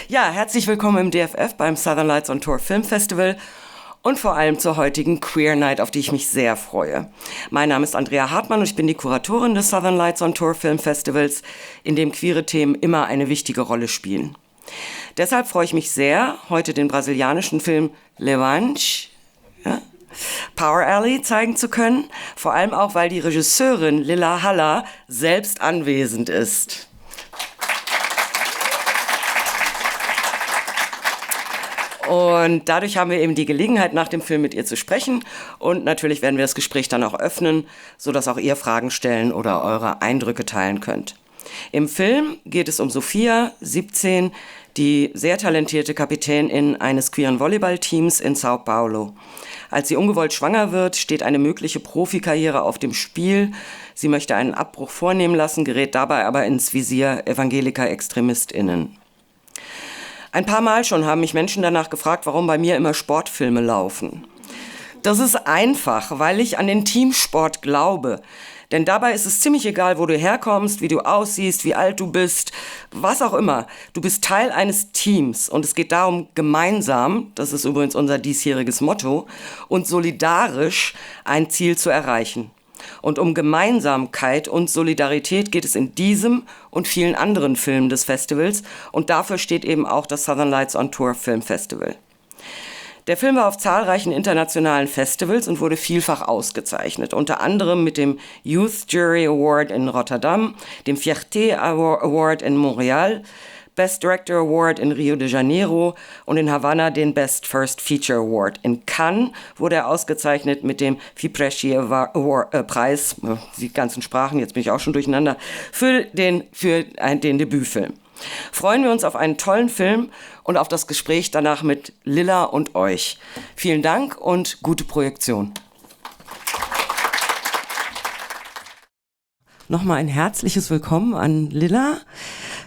Ja, herzlich willkommen im DFF beim Southern Lights on Tour Film Festival und vor allem zur heutigen Queer Night, auf die ich mich sehr freue. Mein Name ist Andrea Hartmann und ich bin die Kuratorin des Southern Lights on Tour Film Festivals, in dem queere Themen immer eine wichtige Rolle spielen. Deshalb freue ich mich sehr, heute den brasilianischen Film LEVANTE, Power Alley zeigen zu können, vor allem auch, weil die Regisseurin Lillah Halla selbst anwesend ist. Und dadurch haben wir eben die Gelegenheit, nach dem Film mit ihr zu sprechen. Und natürlich werden wir das Gespräch dann auch öffnen, sodass auch ihr Fragen stellen oder eure Eindrücke teilen könnt. Im Film geht es um Sofia, 17, die sehr talentierte Kapitänin eines queeren Volleyballteams in São Paulo. Als sie ungewollt schwanger wird, steht eine mögliche Profikarriere auf dem Spiel. Sie möchte einen Abbruch vornehmen lassen, gerät dabei aber ins Visier evangeliker ExtremistInnen. Ein paar Mal schon haben mich Menschen danach gefragt, warum bei mir immer Sportfilme laufen. Das ist einfach, weil ich an den Teamsport glaube. Denn dabei ist es ziemlich egal, wo du herkommst, wie du aussiehst, wie alt du bist, was auch immer. Du bist Teil eines Teams und es geht darum, gemeinsam, das ist übrigens unser diesjähriges Motto, und solidarisch ein Ziel zu erreichen. Und um Gemeinsamkeit und Solidarität geht es in diesem und vielen anderen Filmen des Festivals und dafür steht eben auch das Southern Lights on Tour Film Festival. Der Film war auf zahlreichen internationalen Festivals und wurde vielfach ausgezeichnet, unter anderem mit dem Youth Jury Award in Rotterdam, dem Fierté Award in Montreal, Best Director Award in Rio de Janeiro und in Havanna den Best First Feature Award. In Cannes wurde er ausgezeichnet mit dem Fipresci-Preis, die ganzen Sprachen, jetzt bin ich auch schon durcheinander, für den Debütfilm. Freuen wir uns auf einen tollen Film und auf das Gespräch danach mit Lillah und euch. Vielen Dank und gute Projektion. Nochmal ein herzliches Willkommen an Lillah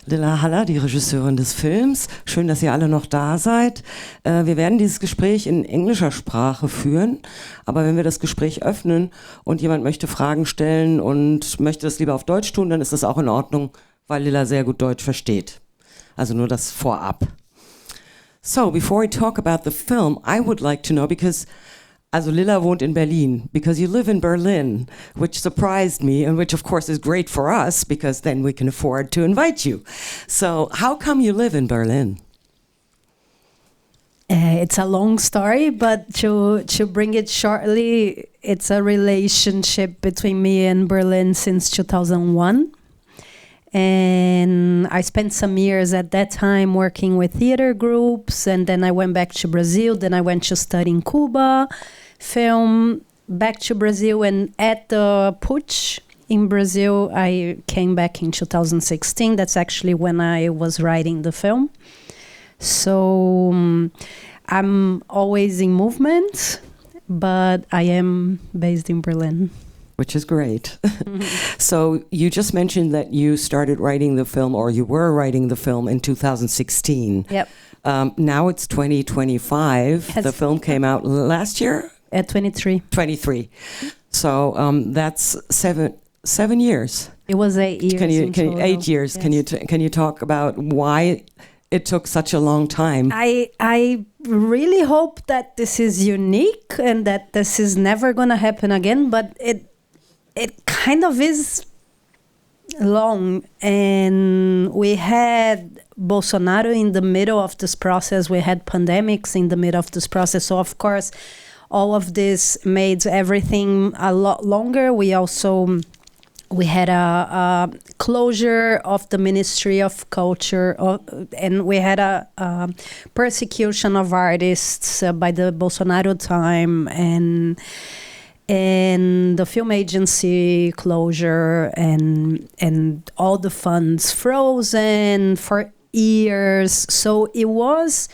Halla, die Regisseurin des Films. Schön, dass ihr alle noch da seid. Wir werden dieses Gespräch in englischer Sprache führen, aber wenn wir das Gespräch öffnen und jemand möchte Fragen stellen und möchte das lieber auf Deutsch tun, dann ist das auch in Ordnung, weil Lillah sehr gut Deutsch versteht. Also nur das vorab. So, before we talk about the film, I would like to know, also Lillah wohnt in Berlin, because you live in Berlin, which surprised me and which of course is great for us because then we can afford to invite you. So how come you live in Berlin? It's a long story, but to bring it shortly, it's a relationship between me and Berlin since 2001. And I spent some years at that time working with theater groups, and then I went back to Brazil, then I went to study in Cuba, film, back to Brazil, and at the Putsch in Brazil, I came back in 2016. That's actually when I was writing the film. So I'm always in movement, but I am based in Berlin. Which is great. Mm-hmm. So you just mentioned that you started writing the film, or you were writing the film in 2016. Yep. Now it's 2025. Yes. The film came out last year? At 23. 23. So that's seven years. It was 8 years. 8 years. Yes. Can you talk about why it took such a long time? I really hope that this is unique and that this is never going to happen again, but it kind of is long. And we had Bolsonaro in the middle of this process. We had pandemics in the middle of this process. So, of course, all of this made everything a lot longer. We had a closure of the Ministry of Culture, and we had a persecution of artists by the Bolsonaro time, and the film agency closure, and all the funds frozen for years. So it was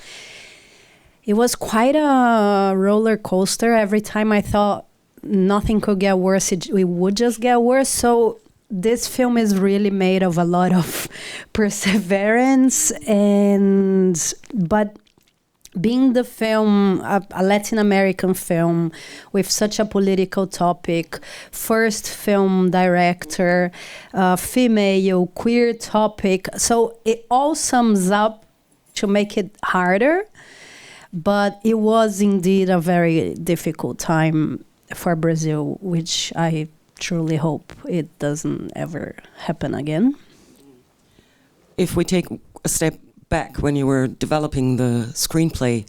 quite a roller coaster. Every time I thought nothing could get worse, it would just get worse. So this film is really made of a lot of perseverance, but being the film, a Latin American film with such a political topic, first film director, female, queer topic, so it all sums up to make it harder. But it was indeed a very difficult time for Brazil, which I truly hope it doesn't ever happen again. If we take a step back when you were developing the screenplay,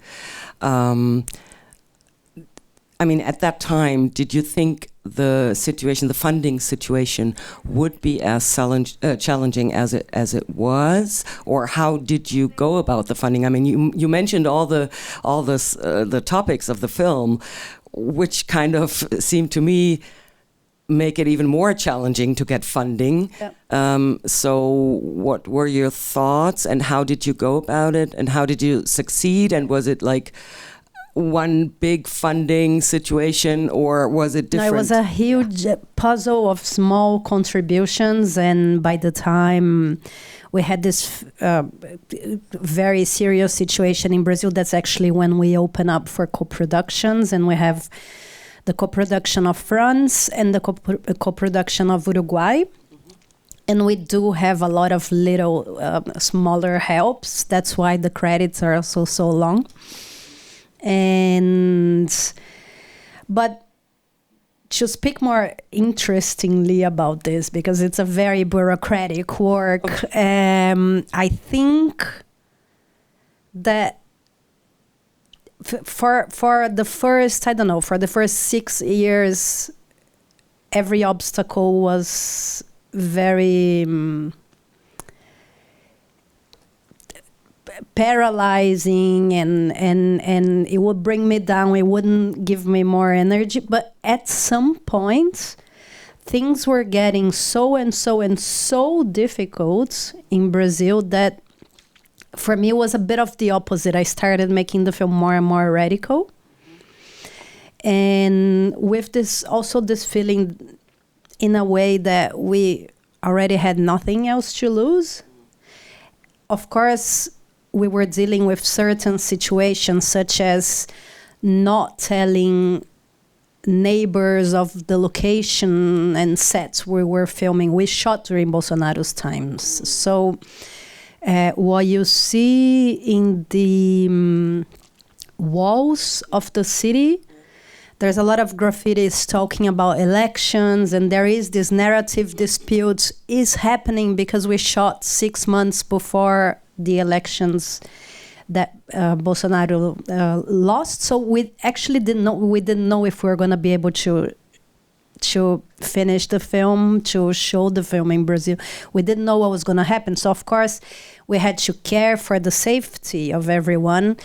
I mean, at that time, did you think the situation, the funding situation, would be as challenging as it was, or how did you go about the funding? I mean, you mentioned all the topics of the film, which kind of seemed to me make it even more challenging to get funding. Yep. So what were your thoughts, and how did you go about it, and how did you succeed? And was it like one big funding situation, or was it different? No, it was a huge puzzle of small contributions, and by the time we had this very serious situation in Brazil, that's actually when we open up for co-productions, and we have the co-production of France and the co-production of Uruguay. And we do have a lot of little smaller helps. That's why the credits are also so long. But to speak more interestingly about this, because it's a very bureaucratic work, I think that for the first 6 years, every obstacle was very paralyzing, and it would bring me down. It wouldn't give me more energy. But at some point, things were getting so difficult in Brazil that for me it was a bit of the opposite. I started making the film more and more radical. And with this feeling in a way that we already had nothing else to lose. Of course, we were dealing with certain situations, such as not telling neighbors of the location and sets we were filming. We shot during Bolsonaro's times. So what you see in the walls of the city, there's a lot of graffitis talking about elections, and there is this narrative dispute is happening because we shot 6 months before the elections that Bolsonaro lost. So we actually didn't know if we were going to be able to finish the film, to show the film in Brazil. We didn't know what was going to happen. So of course, we had to care for the safety of everyone.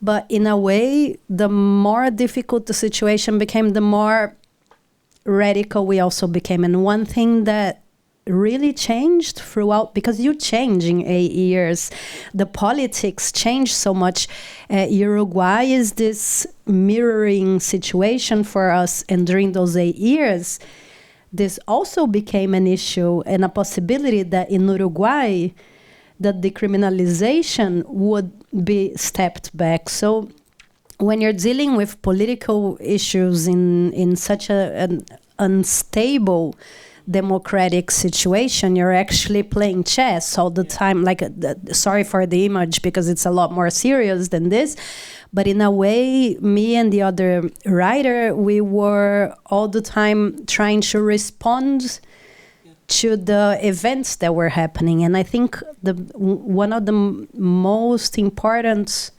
But in a way, the more difficult the situation became, the more radical we also became. And one thing that really changed throughout, because you change in 8 years, the politics changed so much. Uruguay is this mirroring situation for us, and during those 8 years, this also became an issue and a possibility that in Uruguay, the decriminalization would be stepped back. So when you're dealing with political issues in such an unstable democratic situation, you're actually playing chess all the time. Like, sorry for the image, because it's a lot more serious than this. But in a way, me and the other writer, we were all the time trying to respond to the events that were happening. And I think one of the most important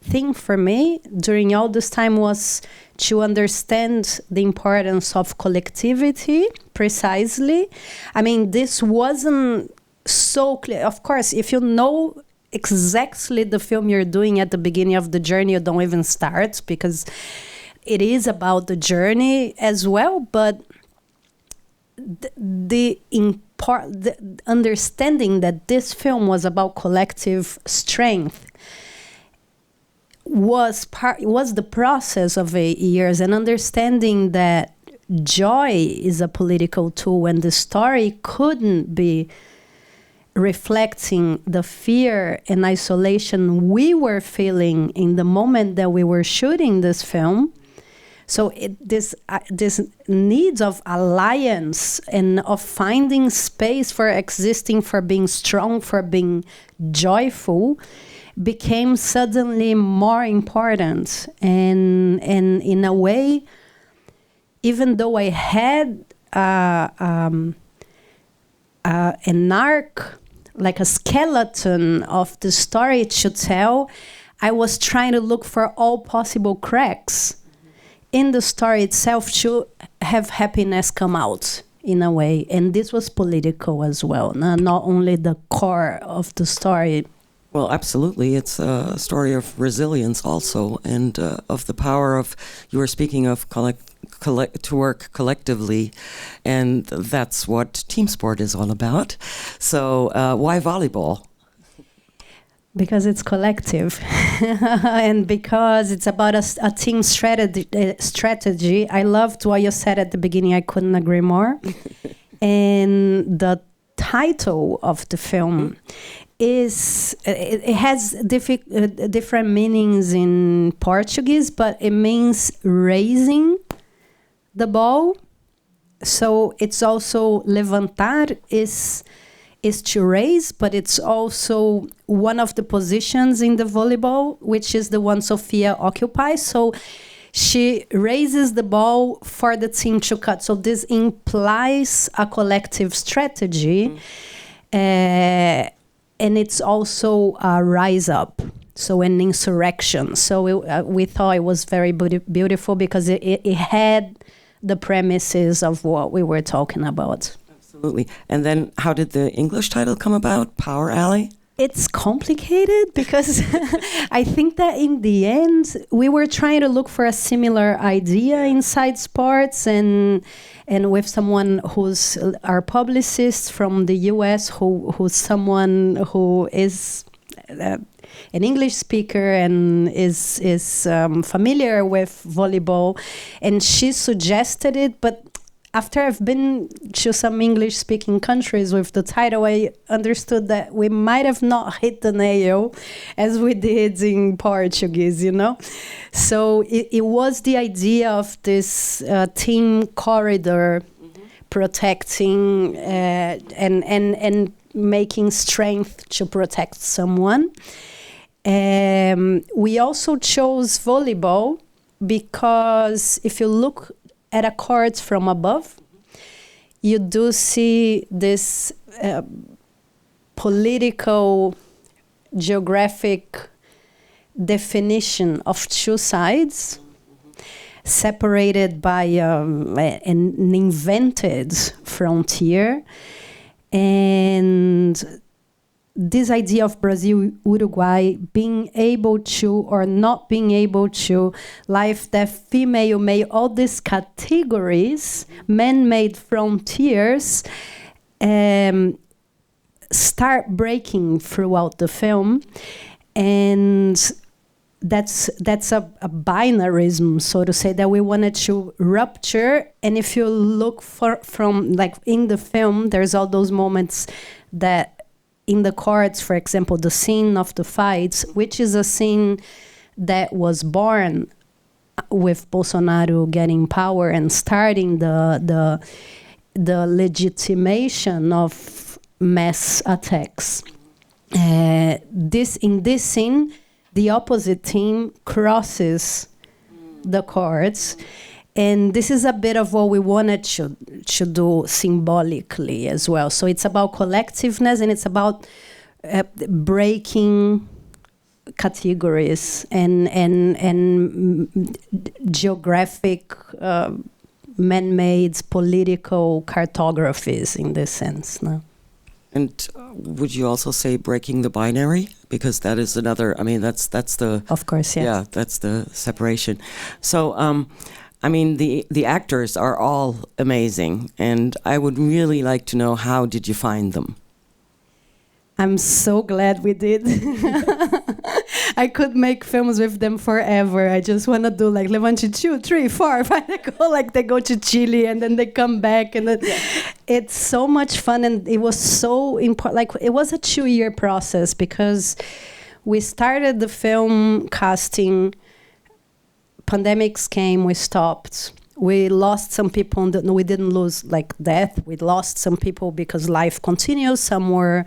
thing for me during all this time was to understand the importance of collectivity, precisely. I mean, this wasn't so clear. Of course, if you know exactly the film you're doing at the beginning of the journey, you don't even start, because it is about the journey as well. But the understanding that this film was about collective strength was the process of 8 years, and understanding that joy is a political tool, and the story couldn't be reflecting the fear and isolation we were feeling in the moment that we were shooting this film. So this needs of alliance and of finding space for existing, for being strong, for being joyful, became suddenly more important. And in a way, even though I had an arc, like a skeleton of the story to tell, I was trying to look for all possible cracks in the story itself to have happiness come out in a way. And this was political as well, not only the core of the story. Well, absolutely. It's a story of resilience also, and of the power of, you were speaking of to work collectively, and that's what team sport is all about. So why volleyball? Because it's collective and because it's about a team strategy. I loved what you said at the beginning. I couldn't agree more. And the title of the film is, it has different meanings in Portuguese, but it means raising the ball. So it's also levantar is to raise, but it's also one of the positions in the volleyball, which is the one Sofia occupies. So she raises the ball for the team to cut. So this implies a collective strategy. And it's also a rise up, so an insurrection. So we thought it was very beautiful because it had the premises of what we were talking about. Absolutely. And then how did the English title come about, Power Alley? It's complicated because I think that in the end, we were trying to look for a similar idea inside sports, and with someone who's our publicist from the US, who's someone who is an English speaker and is familiar with volleyball, and she suggested it, but after I've been to some English-speaking countries with the title, I understood that we might have not hit the nail as we did in Portuguese, you know? So it was the idea of this team corridor protecting and making strength to protect someone. We also chose volleyball because if you look at a court from above, you do see this political, geographic definition of two sides, separated by an invented frontier. And this idea of Brazil, Uruguay, being able to or not being able to, life, death, female, male, all these categories, man-made frontiers, start breaking throughout the film. And that's a binarism, so to say, that we wanted to rupture. And if you look from like in the film, there's all those moments that in the courts, for example, the scene of the fights, which is a scene that was born with Bolsonaro getting power and starting the legitimation of mass attacks. In this scene, the opposite team crosses the courts. And this is a bit of what we wanted to do symbolically as well. So it's about collectiveness, and it's about breaking categories and geographic, man-made political cartographies in this sense. No? And would you also say breaking the binary? Because that is another, I mean, that's the... Of course, yes. Yeah, that's the separation. So, I mean, the actors are all amazing, and I would really like to know, how did you find them? I'm so glad we did. I could make films with them forever. I just want to do like Levante 2, 3, 4, 5. They go to Chile and then they come back, and then it's so much fun. And it was so important. Like, it was a 2-year process because we started the film casting. Pandemics came, we stopped. We lost some people. We didn't lose like death. We lost some people because life continues. Some were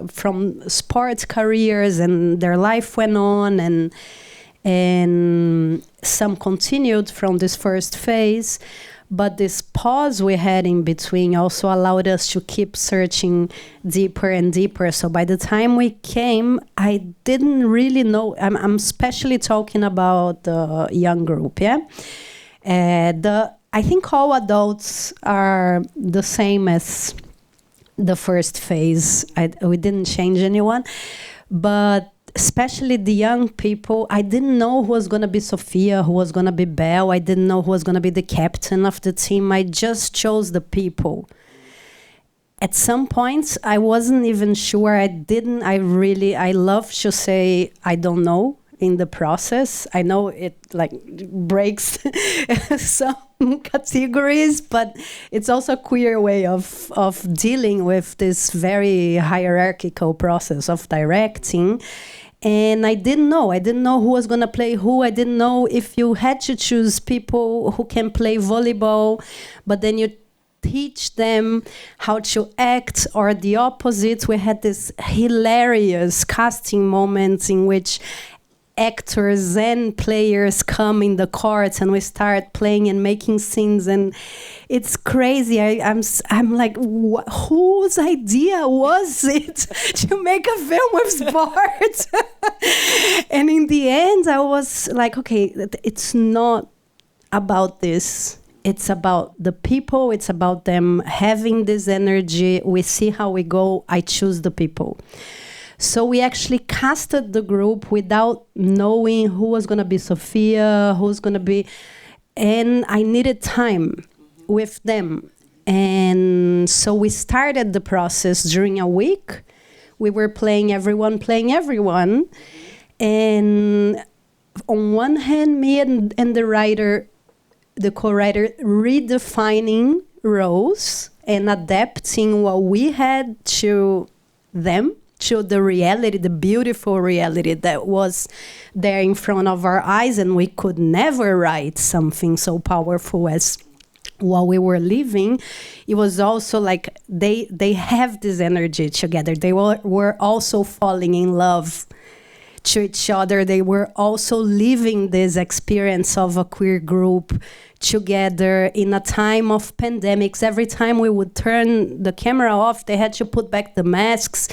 from sports careers and their life went on, and some continued from this first phase. But this pause we had in between also allowed us to keep searching deeper and deeper. So by the time we came, I didn't really know. I'm especially talking about the young group, yeah? I think all adults are the same as the first phase. We didn't change anyone. But especially the young people, I didn't know who was going to be Sofia, who was going to be Belle. I didn't know who was going to be the captain of the team. I just chose the people. At some points, I wasn't even sure. I love to say, I don't know in the process. I know it like breaks some categories, but it's also a queer way of dealing with this very hierarchical process of directing. And I didn't know who was going to play who. I didn't know if you had to choose people who can play volleyball, but then you teach them how to act, or the opposite. We had this hilarious casting moments in which actors and players come in the court and we start playing and making scenes, and it's crazy. I'm like, whose idea was it to make a film with sports? And in the end, I was like, okay, it's not about this. It's about the people. It's about them having this energy. We see how we go. I choose the people. So we actually casted the group without knowing who was going to be Sofia, who's going to be... And I needed time with them. And so we started the process during a week. We were playing everyone. And on one hand, me and the writer, the co-writer, redefining roles and adapting what we had to them, to the reality, the beautiful reality that was there in front of our eyes, and we could never write something so powerful as what we were living. It was also like they have this energy together. They were also falling in love to each other. They were also living this experience of a queer group together in a time of pandemics. Every time we would turn the camera off, they had to put back the masks.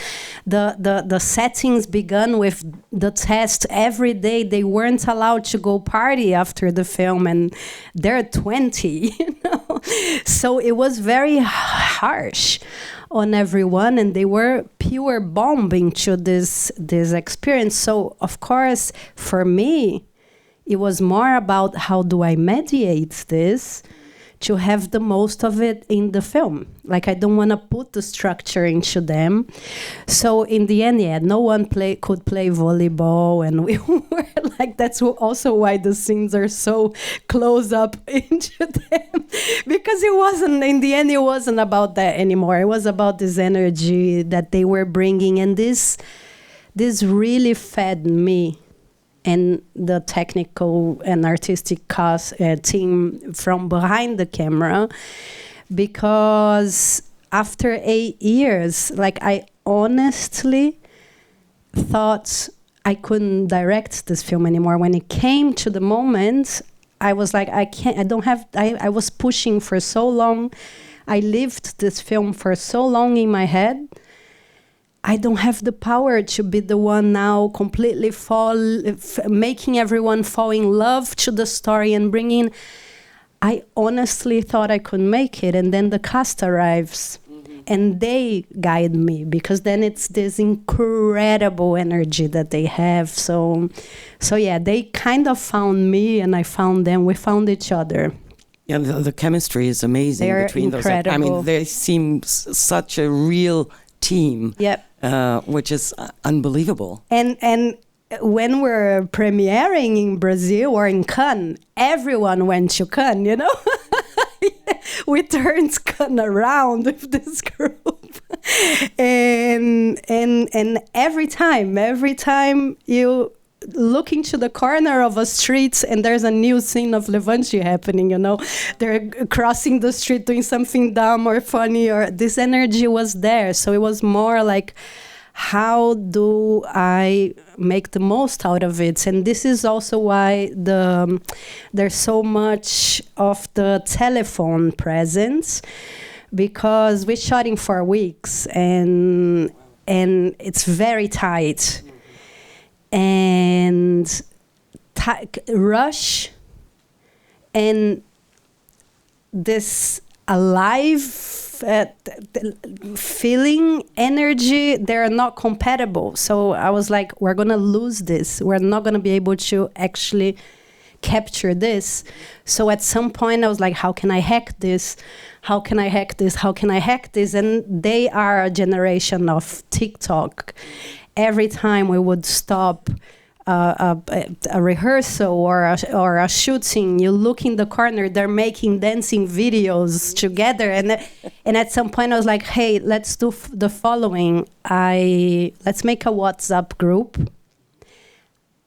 The settings began with the test every day. They weren't allowed to go party after the film, and they're 20, you know? So it was very harsh on everyone, and they were pure bombing to this experience. So of course, for me, it was more about how do I mediate this to have the most of it in the film. Like, I don't want to put the structure into them. So in the end, yeah, no one could play volleyball, and we were like, that's also why the scenes are so close up into them, because it wasn't, in the end, it wasn't about that anymore. It was about this energy that they were bringing, and this really fed me and the technical and artistic cast team from behind the camera, because after 8 years, like, I honestly thought I couldn't direct this film anymore. When it came to the moment, I was like, I was pushing for so long. I lived this film for so long in my head. I don't have the power to be the one now completely making everyone fall in love to the story and bringing... I honestly thought I could make it, and then the cast arrives, and they guide me, because then it's this incredible energy that they have. So yeah, they kind of found me, and I found them. We found each other. Yeah, the chemistry is amazing between incredible. those. I mean, they seem such a real team. Yep. Which is unbelievable. And when we're premiering in Brazil or in Cannes, everyone went to Cannes, you know? We turned Cannes around with this group. And every time you looking to the corner of a street and there's a new scene of Levante happening, you know. They're crossing the street doing something dumb or funny, or this energy was there. So it was more like, how do I make the most out of it? And this is also why there's so much of the telephone presence, because we're shooting for weeks and it's very tight. And rush and this alive feeling, energy, they're not compatible. So I was like, we're going to lose this. We're not going to be able to actually capture this. So at some point I was like, how can I hack this? How can I hack this? How can I hack this? And they are a generation of TikTok. Every time we would stop a rehearsal or a shooting, you look in the corner, they're making dancing videos together. And at some point I was like, hey, let's do the following. Let's make a WhatsApp group.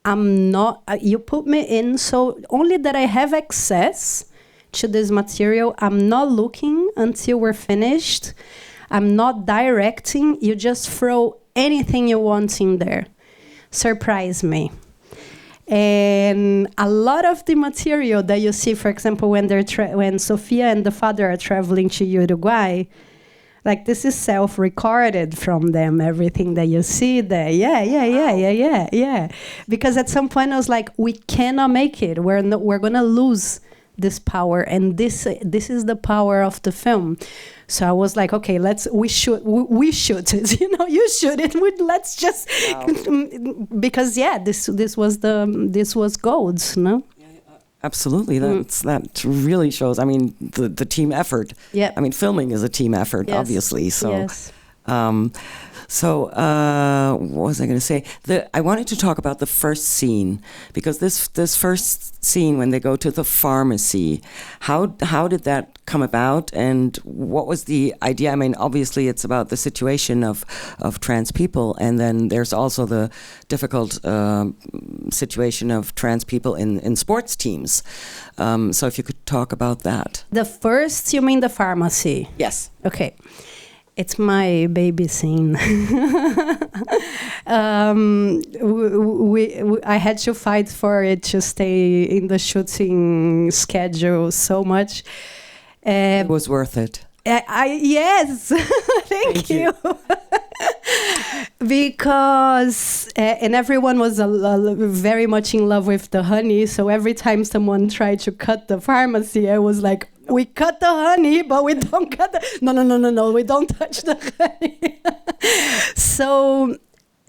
You put me in, so only that I have access to this material. I'm not looking until we're finished. I'm not directing. You just throw anything you want in there. Surprise me. And a lot of the material that you see, for example, when Sofia and the father are traveling to Uruguay, like this is self-recorded from them, everything that you see there. Yeah. Because at some point I was like, we cannot make it. We're going to lose this power, and this is the power of the film. So I was like, okay, we shoot it, you know, you shoot it. Let's just because this was gold, no? Absolutely, that really shows. I mean, the team effort. Yeah. I mean, filming is a team effort, obviously. So, yes. What was I going to say? I wanted to talk about the first scene, because this first scene when they go to the pharmacy, how did that come about, and what was the idea? I mean, obviously it's about the situation of trans people, and then there's also the difficult situation of trans people in sports teams. So if you could talk about that. The first, you mean the pharmacy? Yes. Okay. It's my baby scene. I had to fight for it to stay in the shooting schedule so much. It was worth it. Yes, thank you. Because and everyone was very much in love with the honey. So every time someone tried to cut the pharmacy, I was like, we cut the honey, but we don't cut the... No, we don't touch the honey. So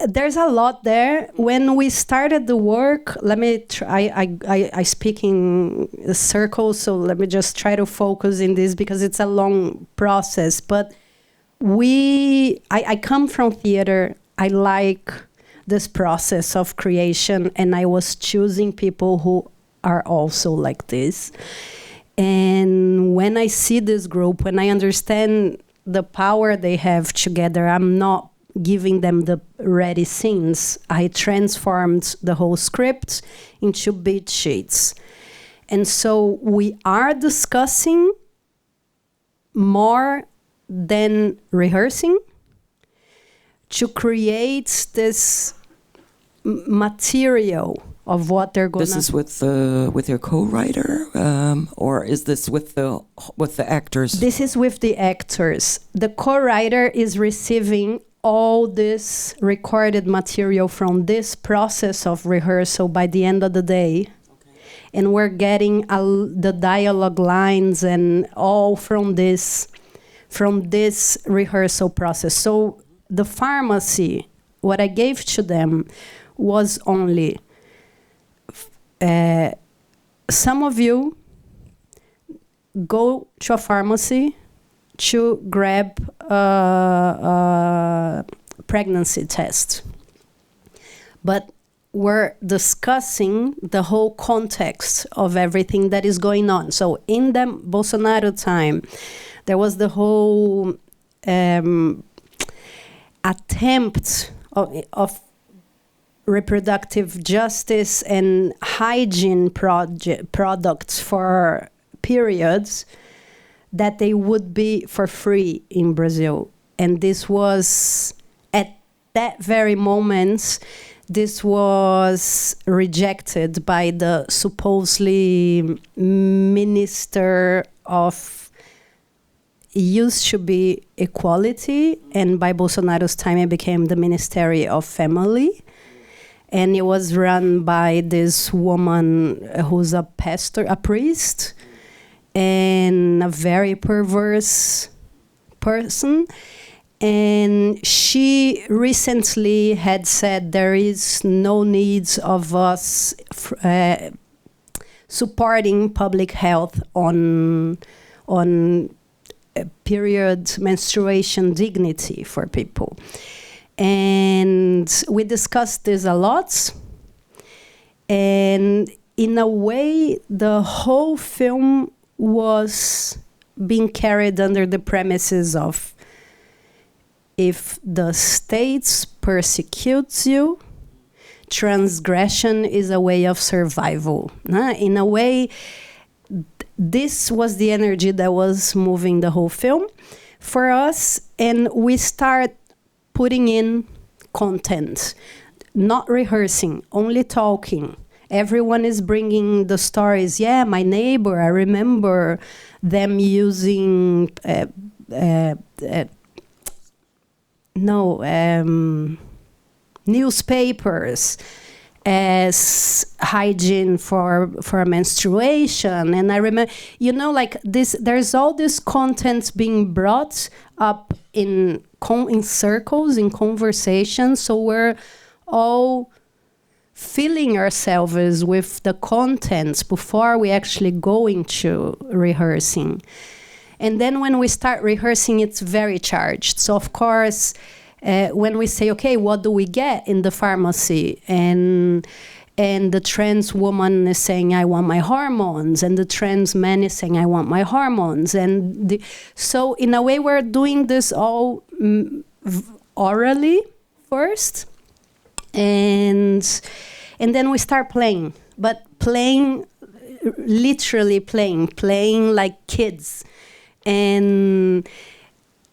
there's a lot there. When we started the work, I speak in circles, so let me just try to focus in this because it's a long process. But I come from theater. I like this process of creation, and I was choosing people who are also like this. And when I see this group, when I understand the power they have together, I'm not giving them the ready scenes. I transformed the whole script into beat sheets. And so we are discussing more than rehearsing to create this material of what they're going to... This is with your co-writer, or is this with the actors? This is with the actors. The co-writer is receiving all this recorded material from this process of rehearsal by the end of the day. Okay. And we're getting the dialogue lines and all from this rehearsal process. So the pharmacy, what I gave to them was only... some of you go to a pharmacy to grab a pregnancy test. But we're discussing the whole context of everything that is going on. So in the Bolsonaro time, there was the whole attempt of reproductive justice and hygiene products for periods, that they would be for free in Brazil. And this was, at that very moment, this was rejected by the supposedly minister of, used to be equality, and by Bolsonaro's time it became the Ministry of Family. And it was run by this woman who's a pastor, a priest, and a very perverse person. And she recently had said there is no needs of us supporting public health on period menstruation dignity for people. And we discussed this a lot. And in a way, the whole film was being carried under the premises of, if the state persecutes you, transgression is a way of survival. In a way, this was the energy that was moving the whole film for us. And we start putting in content, not rehearsing, only talking. Everyone is bringing the stories. Yeah, my neighbor, I remember them using newspapers as hygiene for menstruation. And I remember, like this, there's all this content being brought up in circles, in conversations. So we're all filling ourselves with the contents before we actually go into rehearsing. And then when we start rehearsing, it's very charged. So of course, when we say, okay, what do we get in the pharmacy? And the trans woman is saying, I want my hormones. And the trans man is saying, I want my hormones. And so in a way, we're doing this all orally first. And then we start playing. But playing, literally playing like kids. And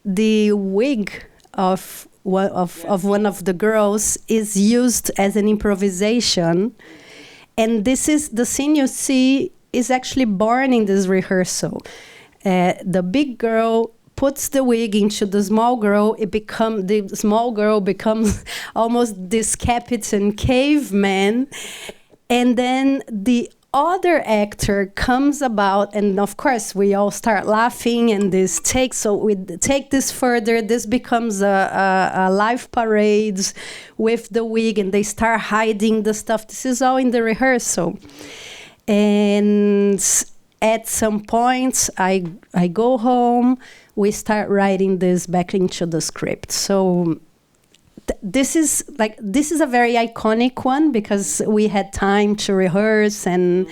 the wig of one of the girls is used as an improvisation. And this is the scene you see is actually born in this rehearsal. The big girl puts the wig into the small girl. The small girl becomes almost this Kapitänin caveman. And then the other actor comes about, and of course we all start laughing, and this takes, so we take this further. This becomes a live parade with the wig, and they start hiding the stuff. This is all in the rehearsal. And at some point I go home, we start writing this back into the script. So this is a very iconic one because we had time to rehearse, and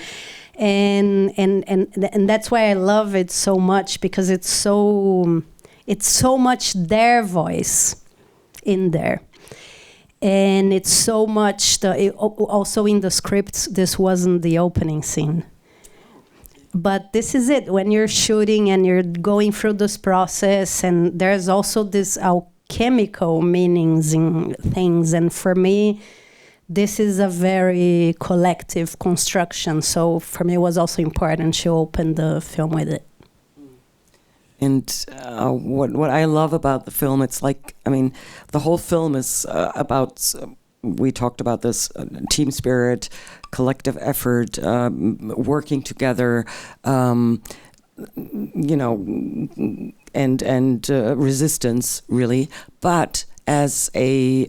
that's why I love it so much, because it's so much their voice in there, and it's so much also in the script. This wasn't the opening scene, but this is it when you're shooting and you're going through this process, and there's also this chemical meanings in things, and for me this is a very collective construction, so for me it was also important to open the film with it. And what I love about the film, it's like, I mean, the whole film is about, we talked about this, team spirit, collective effort, working together, and resistance, really, but as a,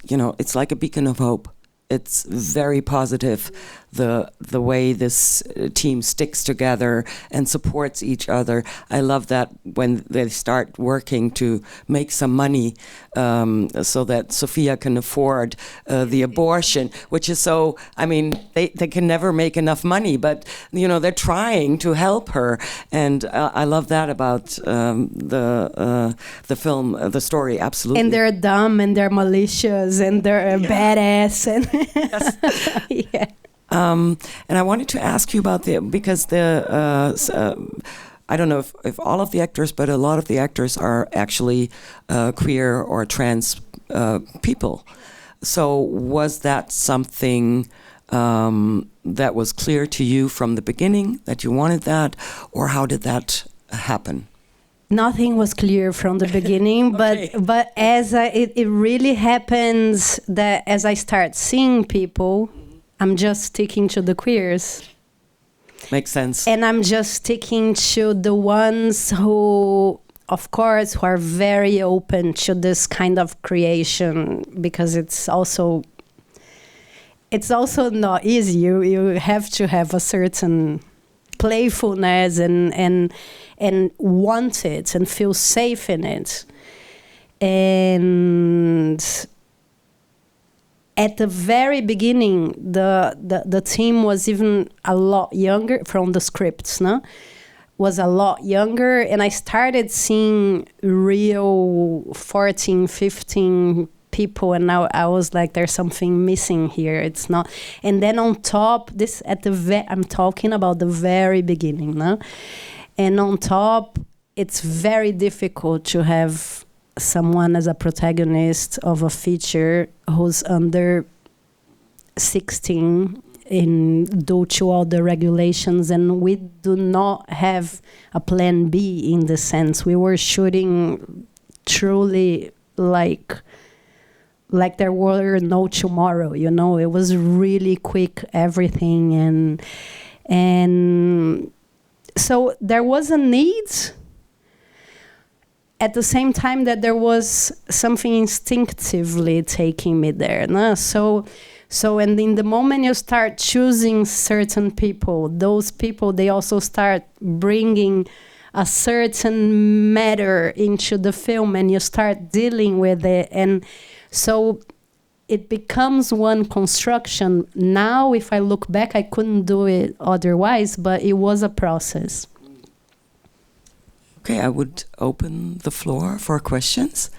it's like a beacon of hope. It's very positive. the way this team sticks together and supports each other. I love that when they start working to make some money so that Sofia can afford the abortion, which is so, I mean, they can never make enough money, but, you know, they're trying to help her. And I love that about the film, the story, absolutely. And they're dumb and they're malicious and they're badass. And yeah. And I wanted to ask you about because I don't know if all of the actors, but a lot of the actors are actually queer or trans people. So was that something that was clear to you from the beginning, that you wanted that, or how did that happen? Nothing was clear from the beginning, Okay. but as it really happens that as I start seeing people, I'm just sticking to the queers. Makes sense. And I'm just sticking to the ones who, of course, who are very open to this kind of creation, because it's also not easy. You have to have a certain playfulness and want it and feel safe in it. And at the very beginning, the team was even a lot younger from the scripts, no? Was a lot younger, and I started seeing real 14, 15 people, and now I was like, there's something missing here. It's not. And then on top, this I'm talking about the very beginning, no? And on top, it's very difficult to have someone as a protagonist of a feature who's under 16 due to all the regulations, and we do not have a plan B in the sense. We were shooting truly like there were no tomorrow, you know. It was really quick, everything, and so there was a need. At the same time that there was something instinctively taking me there. No? So and in the moment you start choosing certain people, those people, they also start bringing a certain matter into the film, and you start dealing with it. And so it becomes one construction. Now, if I look back, I couldn't do it otherwise, but it was a process. Okay, I would open the floor for questions.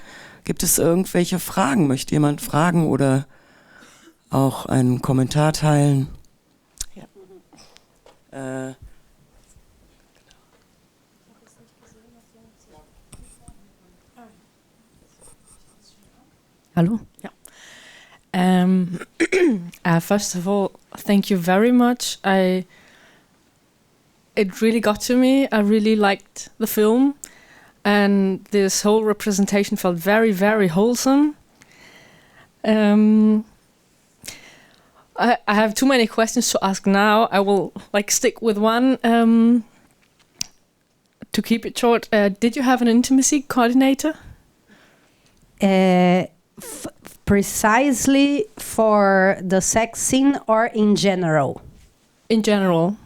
Gibt es irgendwelche Fragen? Möchte jemand fragen oder auch einen Kommentar teilen? Ja. Hallo? Ja. First of all, thank you very much. It really got to me. I really liked the film, and this whole representation felt very, very wholesome. I have too many questions to ask now. I will stick with one. To keep it short, did you have an intimacy coordinator? Precisely for the sex scene, or in general? In general.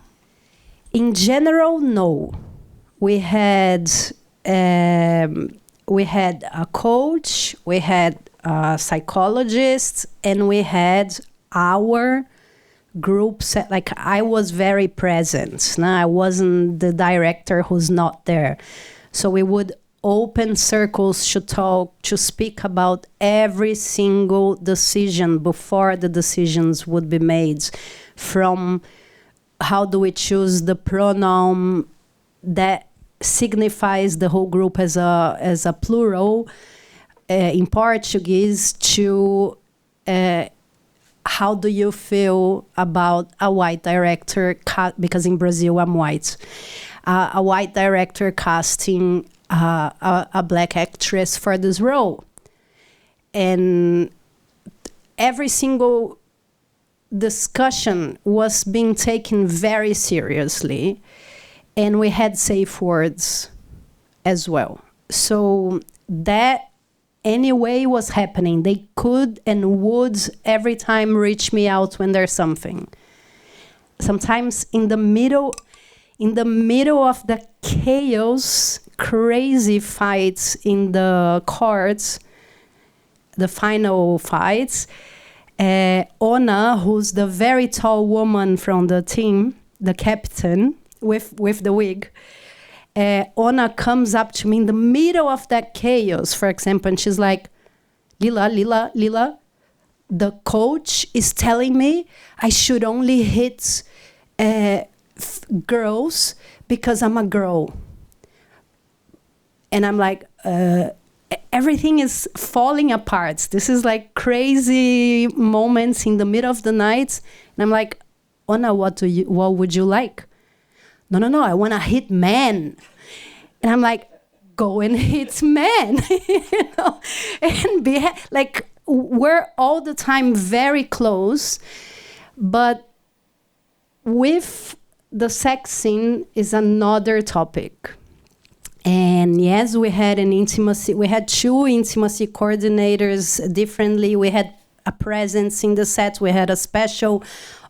In general, no. We had a coach, we had a psychologist, and we had our group set. Like, I was very present. No? I wasn't the director who's not there. So we would open circles to talk, to speak about every single decision before the decisions would be made, from how do we choose the pronoun that signifies the whole group as a plural in Portuguese, to how do you feel about a white director, because in Brazil I'm white, a white director casting a black actress for this role. And every single discussion was being taken very seriously, and we had safe words as well. So that anyway was happening. They could and would every time reach me out when there's something. sometimes in the middle of the chaos, crazy fights in the courts, the final fights, Ona, who's the very tall woman from the team, the captain with the wig, Ona comes up to me in the middle of that chaos, for example, and she's like, Lillah, the coach is telling me I should only hit girls because I'm a girl. And I'm like, everything is falling apart. This is like crazy moments in the middle of the night. And I'm like, Ona, what would you like? No, I want to hit men. And I'm like, go and hit men. You know? And like, we're all the time very close, but with the sex scene is another topic. And yes, we had an intimacy. We had 2 intimacy coordinators differently. We had a presence in the set. We had a special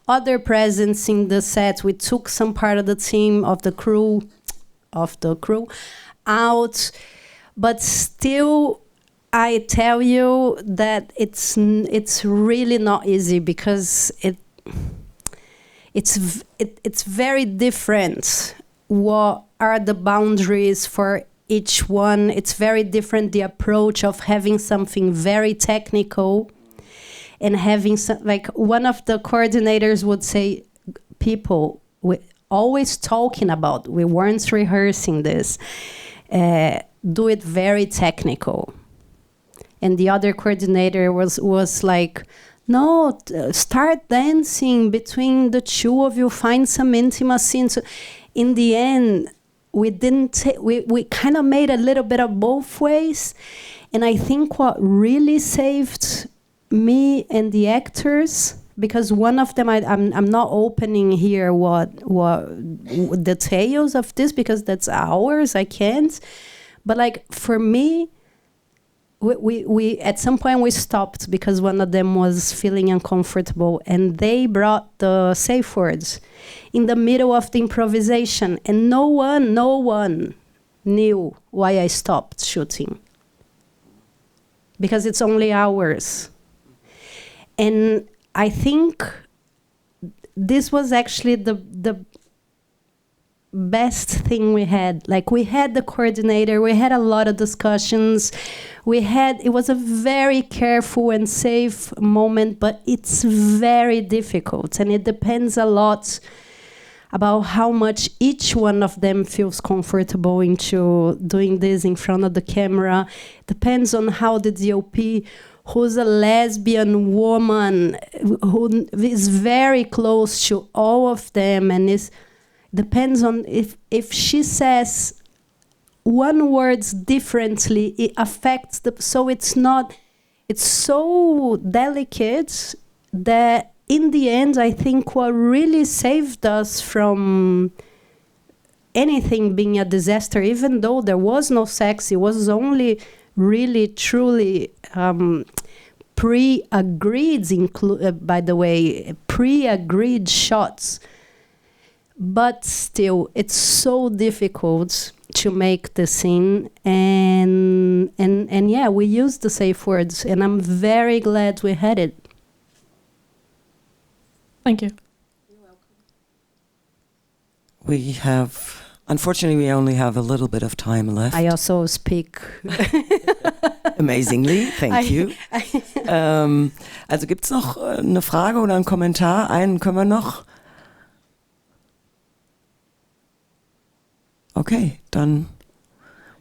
other presence in the set. We took some part of the team, of the crew out. But still, I tell you that it's really not easy, because it's very different. What are the boundaries for each one? It's very different, the approach of having something very technical and having like one of the coordinators would say, people, we always talking about, we weren't rehearsing this, do it very technical. And the other coordinator was like, no, start dancing between the 2 of you, find some intimacy. And so in the end, we kind of made a little bit of both ways. And I think what really saved me and the actors, because one of them, I'm not opening here what details of this, because that's ours, I can't. But like, for me, we at some point we stopped because one of them was feeling uncomfortable, and they brought the safe words in the middle of the improvisation, and no one knew why I stopped shooting, because it's only ours. And I think this was actually the best thing we had. Like, we had the coordinator, we had a lot of discussions, it was a very careful and safe moment, but it's very difficult, and it depends a lot about how much each one of them feels comfortable into doing this in front of the camera. Depends on how the DOP, who's a lesbian woman, who is very close to all of them, and depends on if she says one word differently, it affects so it's so delicate that in the end, I think what really saved us from anything being a disaster, even though there was no sex, it was only really, truly pre-agreed, by the way, pre-agreed shots. But still, it's so difficult to make the scene, and yeah, we used the safe words, and I'm very glad we had it. Thank you. You're welcome. Unfortunately, we only have a little bit of time left. I also speak amazingly, thank you. Also gibt's noch eine Frage oder einen Kommentar? Einen können wir noch. Okay, dann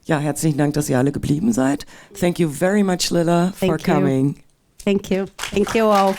ja, herzlichen Dank, dass ihr alle geblieben seid. Thank you very much, Lillah, for coming. Thank you. Thank you all.